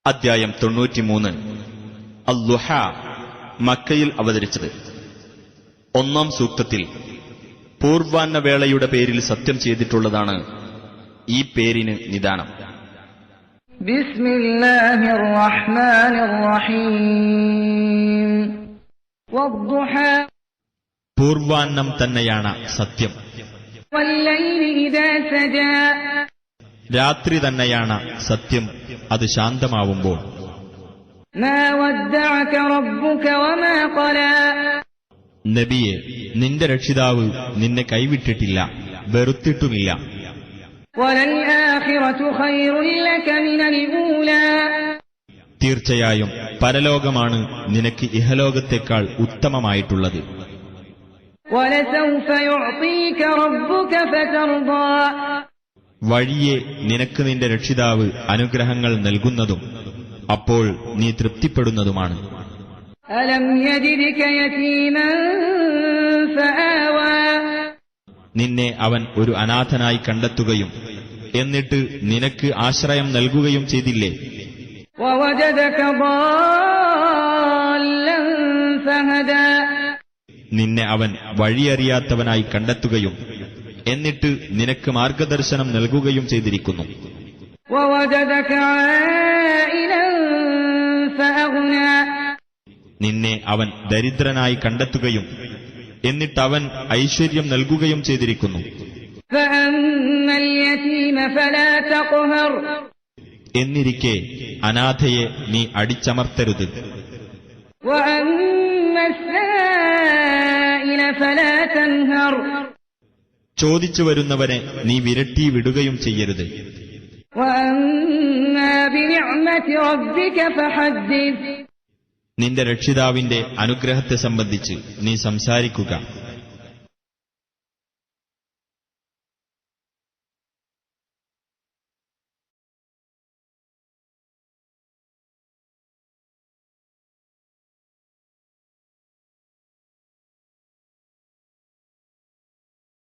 അദ്ധ്യായം 93 അൽ-ളുഹ മക്കയിൽ അവതരിച്ചത്. ഒന്നാം സൂക്തത്തിൽ പൂർവാന്ന വേളയുടെ പേരിൽ സത്യം ചെയ്തിട്ടുള്ളതാണ് ഈ പേരിന് നിദാനം. ബിസ്മില്ലാഹിർ റഹ്മാനിർ റഹീം. വദ്ദുഹ, പൂർവാന്നം തന്നെയാണ് സത്യം. വല്ലൈലി ഇദാ സജാ, രാത്രി തന്നെയാണ് സത്യം, അത് ശാന്തമാവുമ്പോൾ. മാ വദ്ദഅക റബ്ബുക വമാ ഖലാ, നബിയെ, നിന്റെ രക്ഷിതാവ് നിന്നെ കൈവിട്ടിട്ടില്ല, വെറുത്തിട്ടുമില്ല. വലൽ ആഖിറതു ഖൈറുൻ ലക മിനൽ ഊലാ, തീർച്ചയായും പരലോകമാണ് നിനക്ക് ഇഹലോകത്തെക്കാൾ ഉത്തമമായിട്ടുള്ളത്. വലസൗഫ യുഅതീക റബ്ബുക ഫതർദാ, വഴിയെ നിനക്ക് നിന്റെ രക്ഷിതാവ് അനുഗ്രഹങ്ങൾ നൽകുന്നതും അപ്പോൾ നീ തൃപ്തിപ്പെടുന്നതുമാണ്. അലം യജിദ്ക യതീമൻ ഫആവാ, നിന്നെ അവൻ ഒരു അനാഥനായി കണ്ടെത്തുകയും എന്നിട്ട് നിനക്ക് ആശ്രയം നൽകുകയും ചെയ്തില്ലേ? വവജദക ളാല്ലൻ ഫഹദാ, നിന്നെ അവൻ വഴിയറിയാത്തവനായി കണ്ടെത്തുകയും എന്നിട്ട് നിനക്ക് മാർഗദർശനം നൽകുകയും ചെയ്തിരിക്കുന്നു. വവജദക ആയിലൻ ഫഅഗ്നാ, നിന്നെ അവൻ ദരിദ്രനായി കണ്ടെത്തുകയും എന്നിട്ടവൻ ഐശ്വര്യം നൽകുകയും ചെയ്തിരിക്കുന്നു. ഫഅമ്മൽ യതീമ ഫലാ തഖ്ഹർ, എന്നിരിക്കെ അനാഥയെ നീ അടിച്ചമർത്തരുത്. വഅമ്മസ് സായില ഫലാ തൻഹർ, ചോദിച്ചു വരുന്നവനെ നീ വിരട്ടി വിടുകയും ചെയ്യരുത്. വഅമ്മാ ബിനിഅ്മതി റബ്ബിക ഫഹദ്ദിസ്, നിന്റെ രക്ഷിതാവിന്റെ അനുഗ്രഹത്തെ സംബന്ധിച്ച് നീ സംസാരിക്കുക.